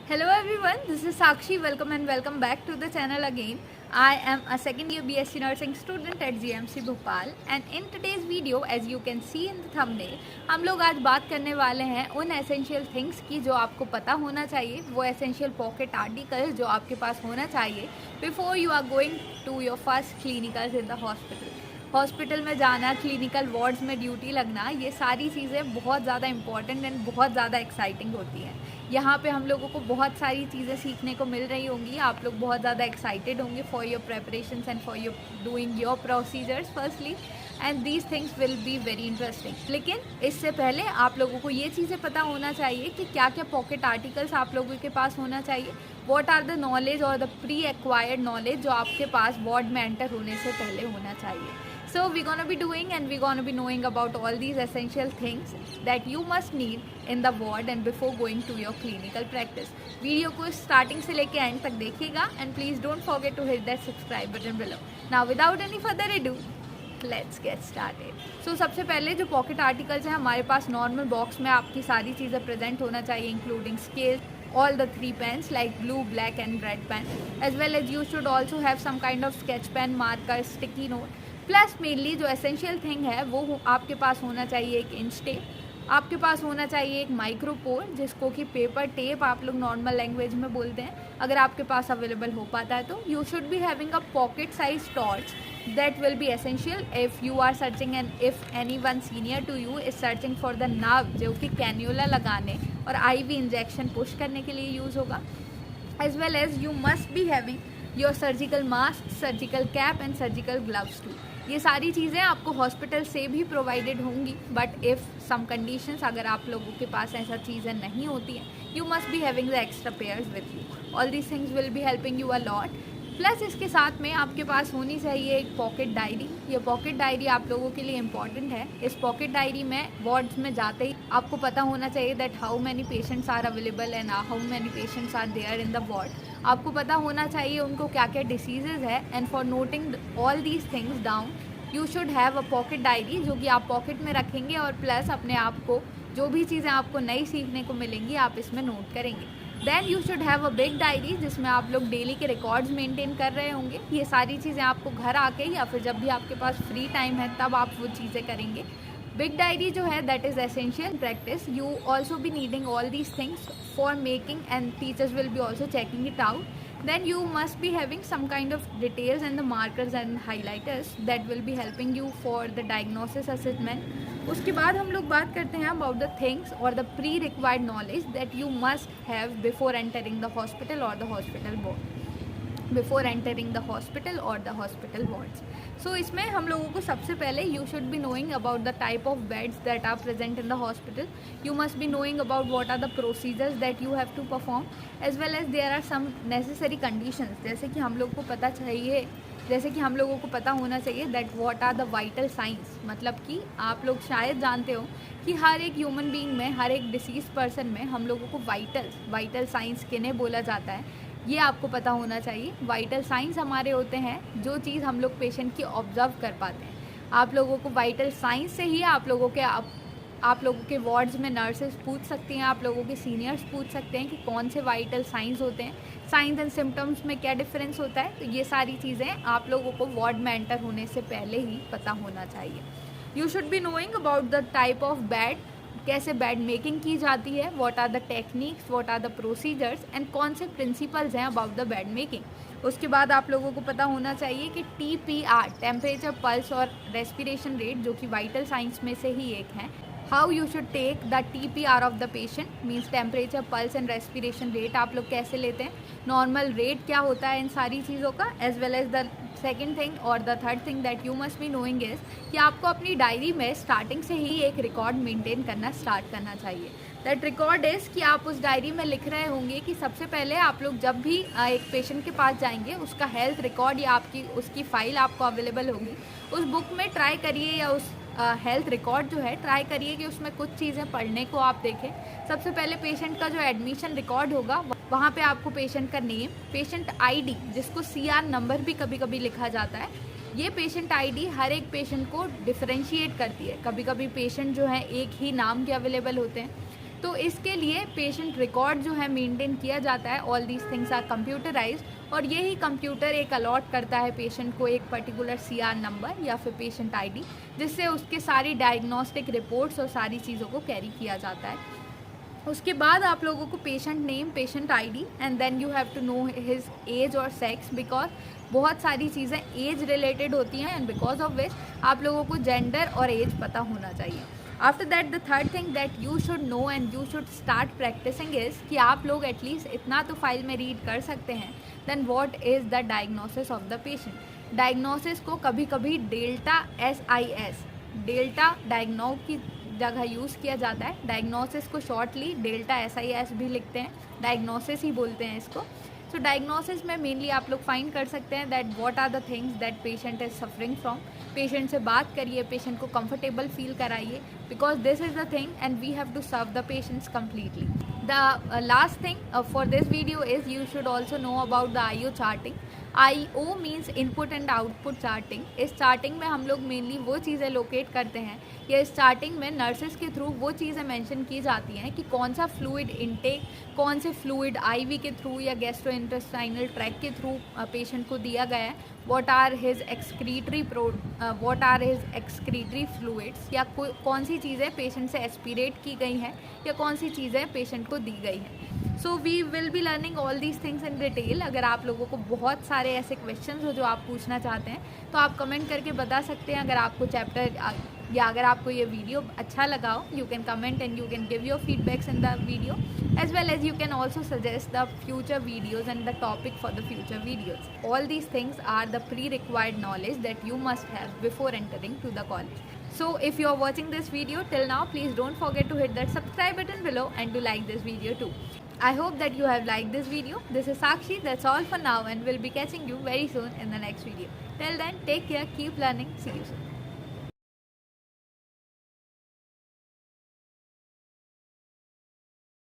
Hello everyone, this is Sakshi. Welcome and welcome back to the channel again. I am a second year BSc Nursing student at GMC Bhopal and in today's video as you can see in the thumbnail हम लोग आज बात करने वाले हैं उन essential things की जो आपको पता होना चाहिए, वो एसेंशियल पॉकेट आर्टिकल्स जो आपके पास होना चाहिए before you are going to your first clinicals in the hospital में जाना, क्लिनिकल वार्ड्स में ड्यूटी लगना, ये सारी चीज़ें बहुत ज़्यादा इंपॉर्टेंट एंड बहुत ज़्यादा एक्साइटिंग होती हैं। यहाँ पे हम लोगों को बहुत सारी चीज़ें सीखने को मिल रही होंगी, आप लोग बहुत ज़्यादा एक्साइटेड होंगे for your preparations and for your doing your procedures firstly and these things will be very interesting. लेकिन इससे पहले आप लोगों को ये चीज़ें पता होना चाहिए कि क्या क्या पॉकेट आर्टिकल्स आप लोगों के पास होना चाहिए, वॉट आर द नॉलेज और द प्री एक्वायर्ड नॉलेज जो आपके पास वार्ड में एंटर होने से पहले होना चाहिए। So we're gonna be doing and we're gonna be knowing about all these essential things that you must need in the ward and before going to your clinical practice. Video को starting से लेके and तक देखिएगा and please don't forget to hit that subscribe button below. Now without any further ado, let's get started. So सबसे पहले जो pocket articles हैं हमारे पास नॉर्मल बॉक्स में आपकी सारी चीज़ें प्रेजेंट होना चाहिए including scale, all the 3 pens like blue, black and red pen, as well as you should also have some kind of sketch pen, marker, sticky note. Plus mainly जो essential thing है वो आपके पास होना चाहिए एक इंच टेप, आपके पास होना चाहिए एक माइक्रोपोर जिसको कि पेपर टेप आप लोग नॉर्मल लैंग्वेज में बोलते हैं, अगर आपके पास अवेलेबल हो पाता है तो। You should be having a pocket size torch that will be essential if you are searching and if any one senior to you is searching for the nerve जो कि कैन्यूला लगाने और आईवी इंजेक्शन पुश करने के लिए use होगा। As well as you must be having your surgical mask, surgical cap and surgical gloves too. ये सारी चीज़ें आपको हॉस्पिटल से भी प्रोवाइडेड होंगी, बट इफ़ सम कंडीशंस अगर आप लोगों के पास ऐसा चीज़ें नहीं होती हैं, you must be having the extra pairs with you. All these things will be helping you a lot. Plus इसके साथ में आपके पास होनी चाहिए एक पॉकेट डायरी। ये पॉकेट डायरी आप लोगों के लिए इम्पॉर्टेंट है। इस पॉकेट डायरी में वार्ड्स में जाते ही आपको पता होना चाहिए that how many patients are available and how many patients are there in the ward. आपको पता होना चाहिए उनको क्या क्या डिसीजेज है and for noting all these things down you should have a pocket diary जो कि आप पॉकेट में रखेंगे और प्लस अपने आप को जो भी चीज़ें आपको नई सीखने को मिलेंगी आप इसमें नोट करेंगे। Then you should have a big diary जिसमें आप लोग डेली के रिकॉर्ड्स मेंटेन कर रहे होंगे। ये सारी चीज़ें आपको घर आके या फिर जब भी आपके पास फ्री टाइम है तब आप वो चीज़ें करेंगे। बिग डायरी जो है that is essential practice. You also be needing all these things for making and teachers will be also checking it out. Then you must be having some kind of details and the markers and highlighters that will be helping you for the diagnosis assessment. उसके बाद हम लोग बात करते हैं about the things or the pre-required knowledge that you must have before entering the hospital or the hospital ward. Before entering the hospital or the hospital wards. So इसमें हम लोगों को सबसे पहले you should be knowing about the type of beds that are present in the hospital. You must be knowing about what are the procedures that you have to perform as well as there are some necessary conditions. जैसे कि हम हम लोगों को पता होना चाहिए that what are the vital science. मतलब कि आप लोग शायद जानते हो कि हर एक ह्यूमन बीइंग में, हर एक डिसीज पर्सन में हम लोगों को वाइटल साइंस किन्हें बोला जाता है ये आपको पता होना चाहिए। वाइटल साइंस हमारे होते हैं जो चीज़ हम लोग पेशेंट की ऑब्जर्व कर पाते हैं। आप लोगों को वाइटल साइंस से ही आप लोगों के वार्ड्स में नर्सेज पूछ सकती हैं, आप लोगों के सीनियर्स पूछ सकते हैं कि कौन से वाइटल साइंस होते हैं, साइंस एंड सिम्टम्स में क्या डिफरेंस होता है। तो ये सारी चीज़ें आप लोगों को वार्ड में एंटर होने से पहले ही पता होना चाहिए। You should be knowing about the type of bed, कैसे बेड मेकिंग की जाती है, what are the techniques, what are the procedures and कौन से प्रिंसिपल्स हैं अबाउट द बेड मेकिंग। उसके बाद आप लोगों को पता होना चाहिए कि TPR, टेम्परेचर, पल्स और रेस्पिरेशन रेट जो कि वाइटल साइंस में से ही एक है। How you should take the TPR of the patient means temperature, pulse and respiration rate आप लोग कैसे लेते हैं, नॉर्मल रेट क्या होता है इन सारी चीज़ों का। As well as the second thing और the third thing that you must be knowing is कि आपको अपनी डायरी में स्टार्टिंग से ही एक रिकॉर्ड मेंटेन करना स्टार्ट करना चाहिए। दैट रिकॉर्ड इज़ कि आप उस डायरी में लिख रहे होंगे कि सबसे पहले आप लोग जब भी एक पेशेंट के पास जाएंगे उसका हेल्थ रिकॉर्ड या उसकी फ़ाइल आपको अवेलेबल होगी। उस बुक में ट्राई करिए या उस हेल्थ रिकॉर्ड जो है ट्राई करिए कि उसमें कुछ चीज़ें पढ़ने को आप देखें। सबसे पहले पेशेंट का जो एडमिशन रिकॉर्ड होगा वहाँ पे आपको पेशेंट का नेम, पेशेंट आईडी जिसको CR नंबर भी कभी कभी लिखा जाता है, ये पेशेंट आईडी हर एक पेशेंट को डिफरेंशिएट करती है। कभी कभी पेशेंट जो है एक ही नाम के अवेलेबल होते हैं, तो इसके लिए पेशेंट रिकॉर्ड जो है मेंटेन किया जाता है। All these things are computerised, और यही कंप्यूटर एक अलॉट करता है पेशेंट को एक पर्टिकुलर CR नंबर या फिर पेशेंट ID, जिससे उसके सारी डायग्नोस्टिक रिपोर्ट्स और सारी चीज़ों को कैरी किया जाता है। उसके बाद आप लोगों को patient name, patient ID, and then you have to know his age और सेक्स, बिकॉज बहुत सारी चीज़ें एज रिलेटेड होती हैं, एंड बिकॉज ऑफ विच आप लोगों को जेंडर और एज पता होना चाहिए। After that the third thing that you should know and you should start practising is कि आप लोग एटलीस्ट इतना तो फाइल में रीड कर सकते हैं, then what is the diagnosis of the patient. Diagnosis को कभी कभी डेल्टा SIS, डेल्टा डायग्नो की जगह यूज़ किया जाता है। डायग्नोसिस को शॉर्टली डेल्टा SIS भी लिखते हैं, डायग्नोसिस ही बोलते हैं इसको। सो डायग्नोसिस में मेनली आप लोग फाइंड कर सकते हैं that what are the things that patient is suffering from. Patient से बात करिए, पेशेंट को कंफर्टेबल फील कराइए, because this is the thing and we have to serve the patients completely. The last thing for this video is you should also know about the IO charting. IO means input and output charting. इस charting में हम लोग mainly वो चीज़ें locate करते हैं, या इस चार्टिंग में नर्सेज के थ्रू वो चीज़ें मेंशन की जाती हैं कि कौन सा फ्लूइड इनटेक, कौन से फ्लूइड IV के थ्रू या गैस्ट्रोइंटेस्टाइनल ट्रैक के थ्रू पेशेंट को दिया गया है, what are his excretory fluids, या कौन सी चीज़ें पेशेंट से एस्पिरेट की गई हैं या कौन सी चीज़ें पेशेंट को दी गई हैं। So we will be learning all these things in detail. अगर आप लोगों को बहुत सारे ऐसे क्वेश्चंस हो जो आप पूछना चाहते हैं तो आप कमेंट करके बता सकते हैं। अगर आपको चैप्टर या अगर आपको ये वीडियो अच्छा लगा हो, you can comment and you can give your feedbacks in the video, as well as you can also suggest the future videos and the topic for the future videos. All these things are the pre-required knowledge that you must have before entering to the college. So if you are watching this video till now, please don't forget to hit that subscribe button below and to like this video too. I hope that you have liked this video. This is Sakshi. That's all for now, and we'll be catching you very soon in the next video. Till then, take care, keep learning. See you soon.